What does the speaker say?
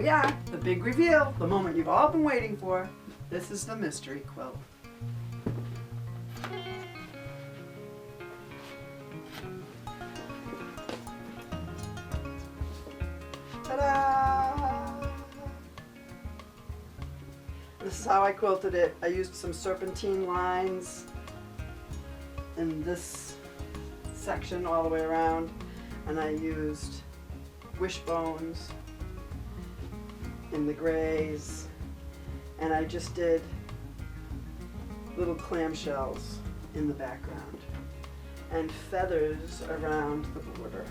yeah, the big reveal, the moment you've all been waiting for. This is the mystery quilt. Ta-da! This is how I quilted it. I used some serpentine lines in this section all the way around, and I used wishbones in the grays, and I just did little clamshells in the background and feathers around the border.